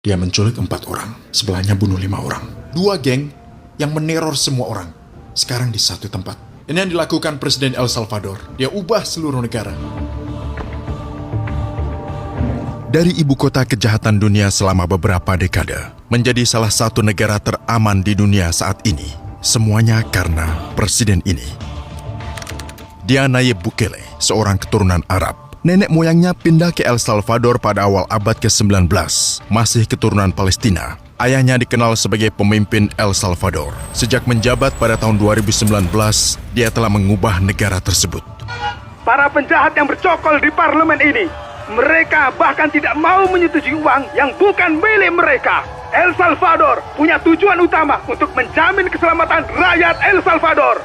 Dia menculik 4 orang, sebelahnya bunuh 5 orang. 2 geng yang meneror semua orang, sekarang di satu tempat. Ini yang dilakukan Presiden El Salvador. Dia ubah seluruh negara. Dari ibu kota kejahatan dunia selama beberapa dekade, menjadi salah satu negara teraman di dunia saat ini. Semuanya karena presiden ini. Dia Nayib Bukele, seorang keturunan Arab. Nenek moyangnya pindah ke El Salvador pada awal abad ke-19, masih keturunan Palestina. Ayahnya dikenal sebagai pemimpin El Salvador. Sejak menjabat pada tahun 2019, dia telah mengubah negara tersebut. Para penjahat yang bercokol di parlemen ini, mereka bahkan tidak mau menyetujui uang yang bukan milik mereka. El Salvador punya tujuan utama untuk menjamin keselamatan rakyat El Salvador.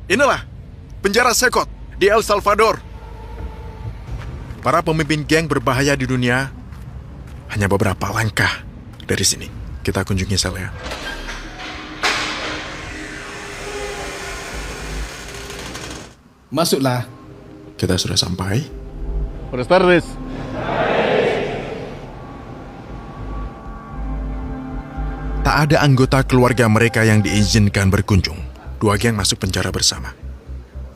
Inilah penjara Sekot di El Salvador. Para pemimpin geng berbahaya di dunia hanya beberapa langkah dari sini. Kita kunjungi selnya. Masuklah. Kita sudah sampai. Buenas tardes. Tak ada anggota keluarga mereka yang diizinkan berkunjung. 2 geng masuk penjara bersama.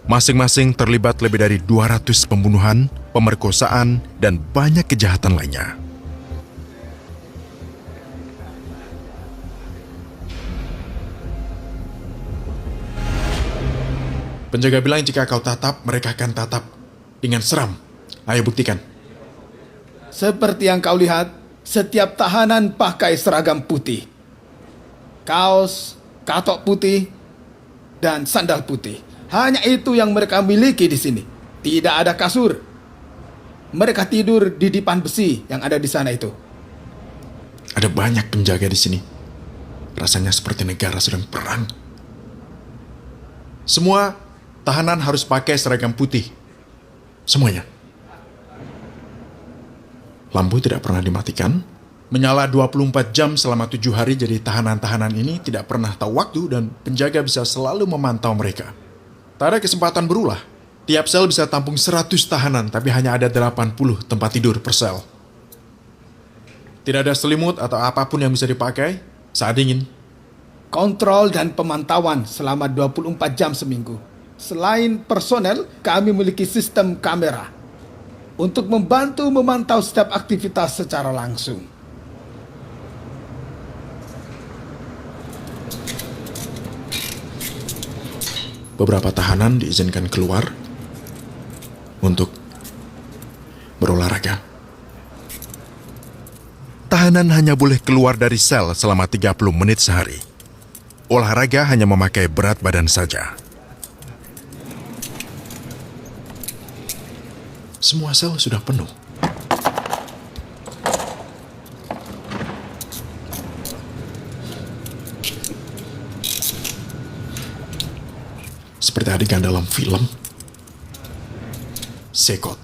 Masing-masing terlibat lebih dari 200 pembunuhan, pemerkosaan, dan banyak kejahatan lainnya. Penjaga bilang jika kau tatap, mereka akan tatap dengan seram. Ayo buktikan. Seperti yang kau lihat, setiap tahanan pakai seragam putih. Kaos, katok putih, dan sandal putih. Hanya itu yang mereka miliki di sini. Tidak ada kasur. Mereka tidur di dipan besi yang ada di sana itu. Ada banyak penjaga di sini. Rasanya seperti negara sedang perang. Semua tahanan harus pakai seragam putih. Semuanya. Lampu tidak pernah dimatikan. Menyala 24 jam selama 7 hari, jadi tahanan-tahanan ini tidak pernah tahu waktu dan penjaga bisa selalu memantau mereka. Tak ada kesempatan berulah. Tiap sel bisa tampung 100 tahanan, tapi hanya ada 80 tempat tidur per sel. Tidak ada selimut atau apapun yang bisa dipakai saat dingin. Kontrol dan pemantauan selama 24 jam seminggu. Selain personel, kami memiliki sistem kamera untuk membantu memantau setiap aktivitas secara langsung. Beberapa tahanan diizinkan keluar untuk berolahraga. Tahanan hanya boleh keluar dari sel selama 30 menit sehari. Olahraga hanya memakai berat badan saja. Semua sel sudah penuh. Seperti adegan dalam film Sekot.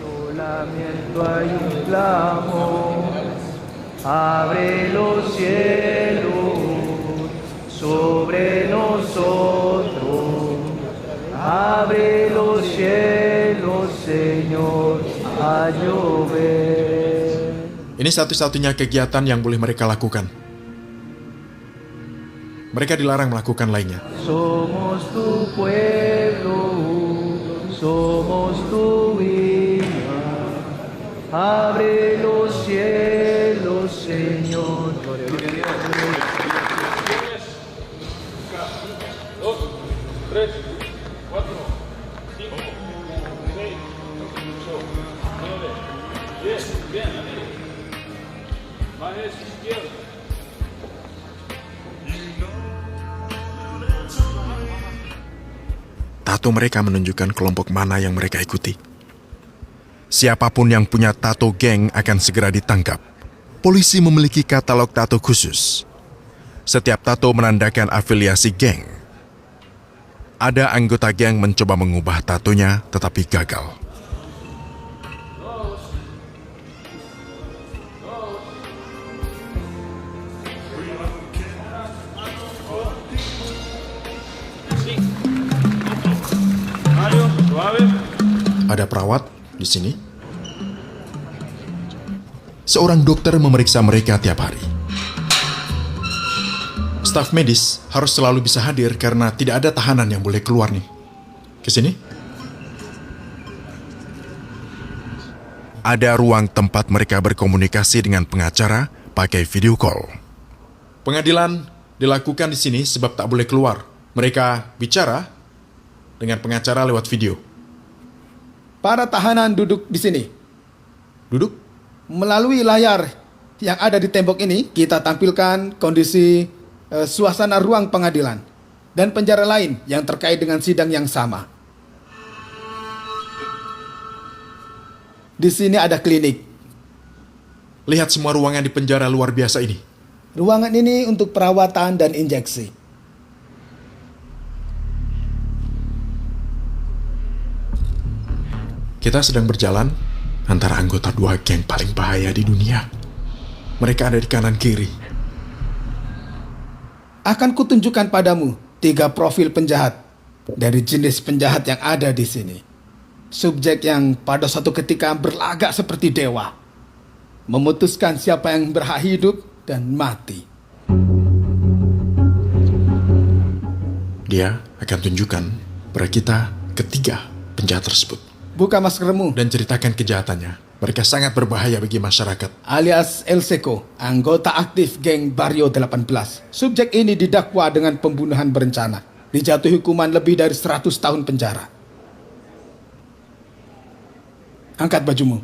Solamente hay un clamor, abre los cielos sobre nosotros, abre los cielos, Señor, a llover. Ini satu-satunya kegiatan yang boleh mereka lakukan. Mereka dilarang melakukan lainnya. Somos tu pueblo, somos tu hija, abre los cielos, Señor. Tato mereka menunjukkan kelompok mana yang mereka ikuti. Siapapun yang punya tato geng akan segera ditangkap. Polisi memiliki katalog tato khusus. Setiap tato menandakan afiliasi geng. Ada anggota geng mencoba mengubah tatonya tetapi gagal. Ada perawat di sini. Seorang dokter memeriksa mereka tiap hari. Staf medis harus selalu bisa hadir karena tidak ada tahanan yang boleh keluar nih. Ke sini. Ada ruang tempat mereka berkomunikasi dengan pengacara pakai video call. Pengadilan dilakukan di sini sebab tak boleh keluar. Mereka bicara dengan pengacara lewat video. Para tahanan duduk di sini. Duduk. Melalui layar yang ada di tembok ini, kita tampilkan kondisi suasana ruang pengadilan dan penjara lain yang terkait dengan sidang yang sama. Di sini ada klinik. Lihat semua ruangan di penjara luar biasa ini. Ruangan ini untuk perawatan dan injeksi. Kita sedang berjalan antara anggota dua geng paling bahaya di dunia. Mereka ada di kanan kiri. Akan kutunjukkan padamu 3 profil penjahat dari jenis penjahat yang ada di sini. Subjek yang pada suatu ketika berlagak seperti dewa, memutuskan siapa yang berhak hidup dan mati. Dia akan tunjukkan pada kita ketiga penjahat tersebut. Buka maskermu. Dan ceritakan kejahatannya. Mereka sangat berbahaya bagi masyarakat. Alias El Seco, anggota aktif geng Barrio 18. Subjek ini didakwa dengan pembunuhan berencana. Dijatuhi hukuman lebih dari 100 tahun penjara. Angkat bajumu.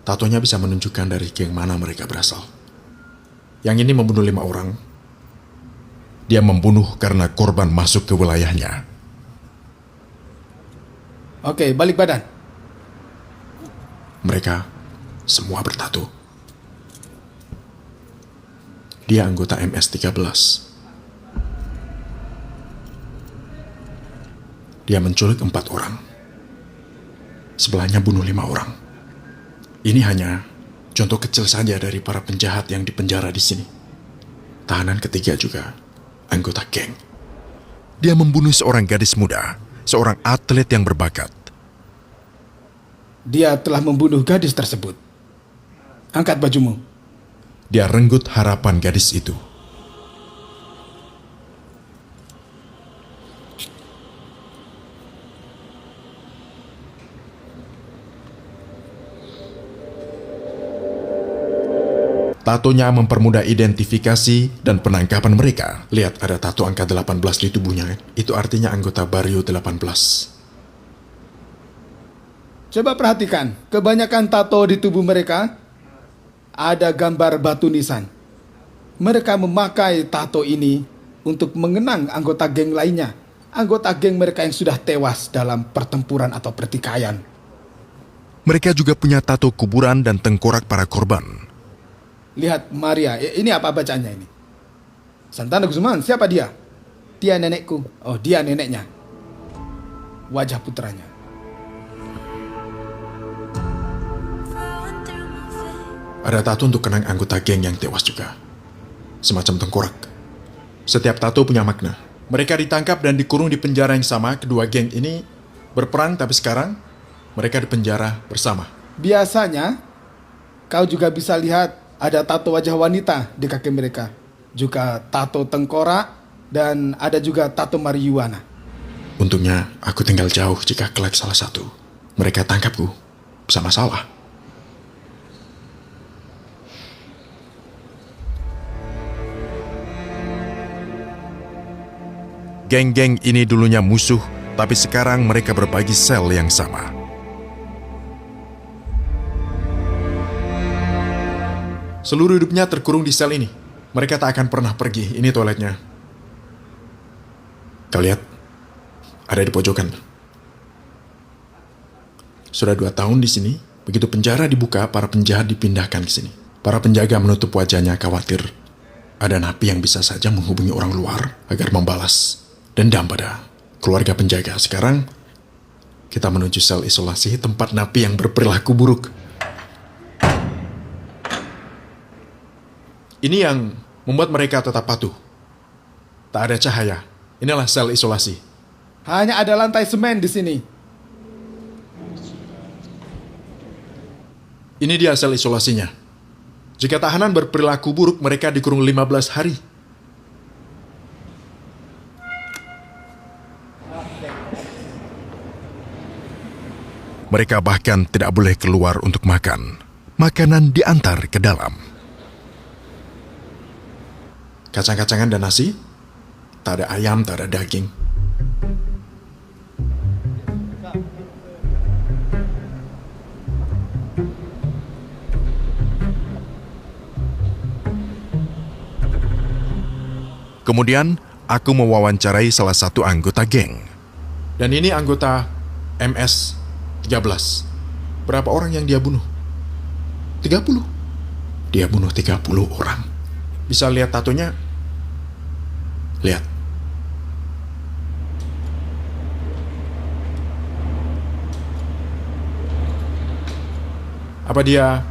Tatonya bisa menunjukkan dari geng mana mereka berasal. Yang ini membunuh 5 orang. Dia membunuh karena korban masuk ke wilayahnya. Oke, balik badan. Mereka semua bertato. Dia anggota MS-13. Dia menculik 4 orang. Sebelahnya bunuh 5 orang. Ini hanya contoh kecil saja dari para penjahat yang dipenjara di sini. Tahanan ketiga juga anggota geng. Dia membunuh seorang gadis muda, seorang atlet yang berbakat. Dia telah membunuh gadis tersebut. Angkat bajumu. Dia renggut harapan gadis itu. Tatonya mempermudah identifikasi dan penangkapan mereka. Lihat, ada tato angka 18 di tubuhnya. Itu artinya anggota Barrio 18. Coba perhatikan, kebanyakan tato di tubuh mereka ada gambar batu nisan. Mereka memakai tato ini untuk mengenang anggota geng lainnya. Anggota geng mereka yang sudah tewas dalam pertempuran atau pertikaian. Mereka juga punya tato kuburan dan tengkorak para korban. Lihat Maria, ini apa bacaannya ini? Santana Guzman, siapa dia? Dia nenekku. Oh, dia neneknya. Wajah putranya. Ada tato untuk kenang anggota geng yang tewas juga. Semacam tengkorak. Setiap tato punya makna. Mereka ditangkap dan dikurung di penjara yang sama. Kedua geng ini berperang, tapi sekarang mereka di penjara bersama. Biasanya, kau juga bisa lihat ada tato wajah wanita di kaki mereka. Juga tato tengkorak dan ada juga tato marijuana. Untungnya aku tinggal jauh jika kelak salah satu mereka tangkapku bisa masalah. Geng-geng ini dulunya musuh, tapi sekarang mereka berbagi sel yang sama. Seluruh hidupnya terkurung di sel ini. Mereka tak akan pernah pergi. Ini toiletnya. Kau lihat, ada di pojokan. Sudah 2 tahun di sini, Begitu penjara dibuka, para penjahat dipindahkan ke sini. Para penjaga menutup wajahnya khawatir ada napi yang bisa saja menghubungi orang luar agar membalas dendam pada keluarga penjaga. Sekarang kita menuju sel isolasi tempat napi yang berperilaku buruk. Ini yang membuat mereka tetap patuh. Tak ada cahaya. Inilah sel isolasi. Hanya ada lantai semen di sini. Ini dia sel isolasinya. Jika tahanan berperilaku buruk, mereka dikurung 15 hari. Mereka bahkan tidak boleh keluar untuk makan. Makanan diantar ke dalam. Kacang-kacangan dan nasi. Tak ada ayam, tak ada daging. Kemudian, aku mewawancarai salah satu anggota geng. Dan ini anggota MS-13. Berapa orang yang dia bunuh? 30. Dia bunuh 30 orang. Bisa lihat tatonya? Lihat. Apa dia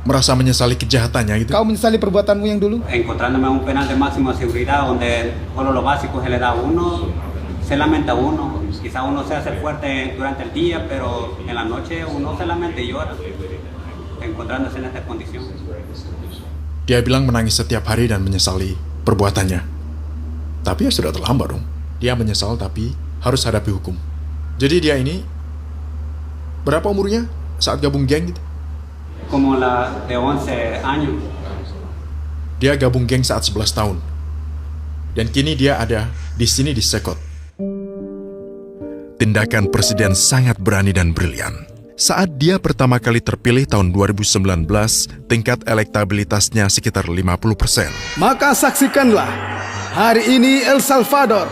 merasa menyesali kejahatannya gitu? Kau menyesali perbuatanmu yang dulu? Encontrándome a un penal de máxima seguridad donde solo lo básico se le da a uno, se lamenta uno. Quizá uno se hace fuerte durante el día, pero en la noche uno se lamenta y llora, encontrándose en esta condición. Dia bilang menangis setiap hari dan menyesali perbuatannya. Tapi ya sudah terlambat dong. Dia menyesal tapi harus hadapi hukum. Jadi dia ini berapa umurnya saat gabung geng gitu? Como la de 11 años. Dia gabung geng saat 11 tahun. Dan kini dia ada di sini di Sekot. Tindakan presiden sangat berani dan brilian. Saat dia pertama kali terpilih tahun 2019, tingkat elektabilitasnya sekitar 50%. Maka saksikanlah, hari ini El Salvador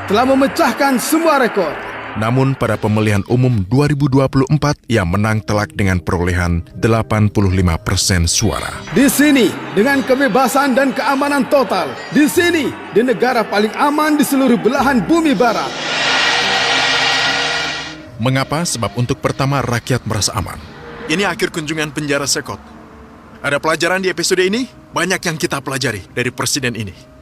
telah memecahkan semua rekor. Namun pada pemilihan umum 2024, ia menang telak dengan perolehan 85% suara. Di sini, dengan kebebasan dan keamanan total. Di sini, di negara paling aman di seluruh belahan bumi barat. Mengapa? Sebab untuk pertama rakyat merasa aman. Ini akhir kunjungan penjara Sekot. Ada pelajaran di episode ini? Banyak yang kita pelajari dari presiden ini.